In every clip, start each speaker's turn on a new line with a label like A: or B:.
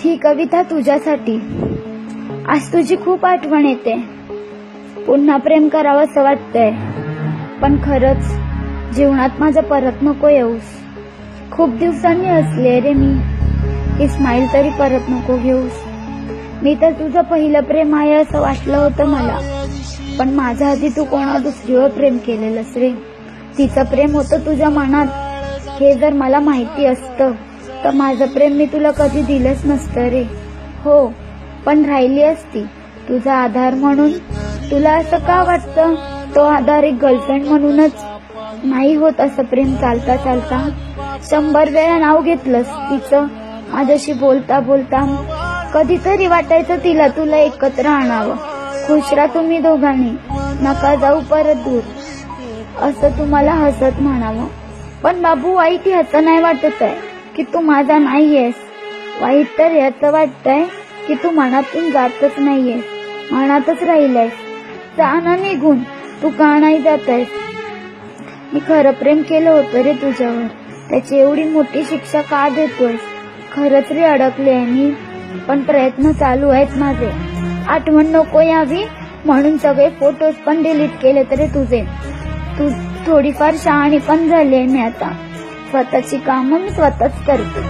A: ही कविता तुझ्यासाठी. आज तुझी खूप आठवण येते. पुन्हा प्रेम करावं असं वाटतंय, पण खरंच जीवनात माझं परत नको येऊस. खूप दिवसांनी हसले रे मी, ही स्माईल तरी परत नको घेऊस. मी तर तुझं पहिलं प्रेम आहे असं वाटलं होतं मला, पण माझ्या आधी तू कोणा दुसरीवर प्रेम केलेलंस रे. तिचं प्रेम होतं तुझ्या मनात. हे जर मला माहिती असतं तर माझं प्रेम मी तुला कधी दिलंच नसतं रे. हो, पण राहिली असती तुझा आधार म्हणून. तुला असं का वाटतं तो आधार एक गर्लफ्रेंड म्हणूनच नाही होत असं प्रेम चालता चालता? 100 वेळा नाव घेतलंस तिचं माझ्याशी बोलता बोलता. कधीतरी वाटायचं तिला तुला एकत्र आणावं. खुश राहा तुम्ही दोघांनी, नका जाऊ परत दूर, असं तुम्हाला हसत म्हणावं. पण बाबू, वाईट ह्याचं नाही वाटत आहे की तू माझा नाहीयेस. वाईट तर ह्याचं वाटतंय की तू मनातून जातच नाहीयेस, मनातच राहिलायस. जा ना निघून, तू का नाही जातायस? मी खरं प्रेम केलं होतं रे तुझ्यावर, त्याची एवढी मोठी शिक्षा का देतोयस? खरंच रे अडकले आहे मी, पण प्रयत्न चालू आहेत माझे. आठवण नको यावी म्हणून सगळे फोटोज पण डिलीट केले तरी तुझे. तू थोडीफार शहाणी पण झाली आहे मी आता. स्वतःची कामं मी स्वतःच करते.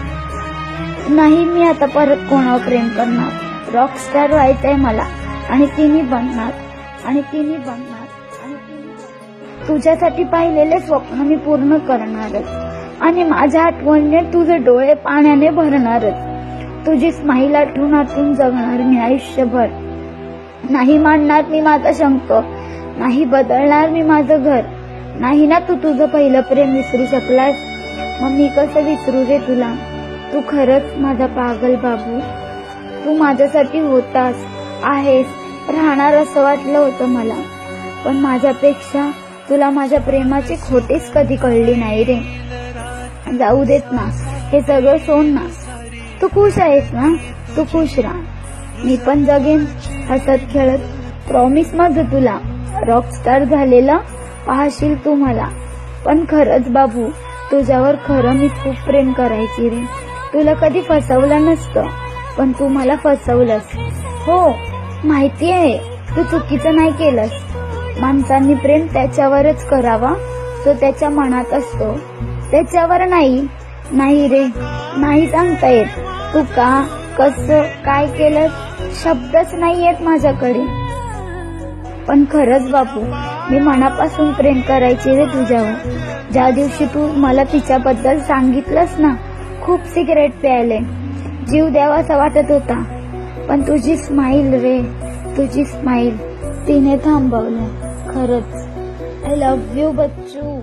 A: नाही, मी आता परत कोणावर प्रेम करणार. रॉकस्टार व्हायचंय मला, आणि तिने बनणार. तुझ्यासाठी पाहिलेले स्वप्न मी पूर्ण करणारच, आणि माझ्या आठवणीने तुझे डोळे पाण्याने भरणारच. तुझी स्माईल आठवणातून जगणार मी आयुष्यभर. नाही मांडणार मी माझा शंक, नाही बदलणार मी माझं घर. नाही ना तू तुझं पहिलं प्रेम विसरू शकलास, मग मी कसं विसरू रे तुला? तू खरंच माझा पागल बाबू. तू माझ्यासाठी होतास, आहेस, राहणार असं वाटलं होतं मला, पण माझ्यापेक्षा तुला माझ्या प्रेमाची खोटीच कधी कळली नाही रे. जाऊ देत ना, हे सगळं सोड ना. तू खुश आहेस ना? तू खुश राहा, मी पण जगेन हसत खेळत. प्रॉमिस माझं तुला. रॉकस्टार झालेला पाहशील तू मला. पण खरंच बाबू, तुझ्यावर खरं मी खूप प्रेम करायची रे. तुला कधी फसवलं नसतं, पण तू मला फसवलंस. हो, माहिती आहे, तू चुकीचं नाही केलंस. माणसांनी प्रेम त्याच्यावरच करावा जो त्याच्या मनात असतो, त्याच्यावर नाही. नाही रे, नाही सांगता येत. तू का, कसं, काय केलं, शब्दच नाही येत माझ्याकडे. पण खरंच बापू, मी मनापासून प्रेम करायची रे तुझ्यावर. ज्या दिवशी तू मला तिच्याबद्दल सांगितलंस ना, खूप सिगरेट प्यायले, जीव द्यावासा वाटत होता. पण तुझी स्माईल रे, तुझी स्माईल, तिने थांबवलं. खरंच, आय लव्ह यू बच्चू.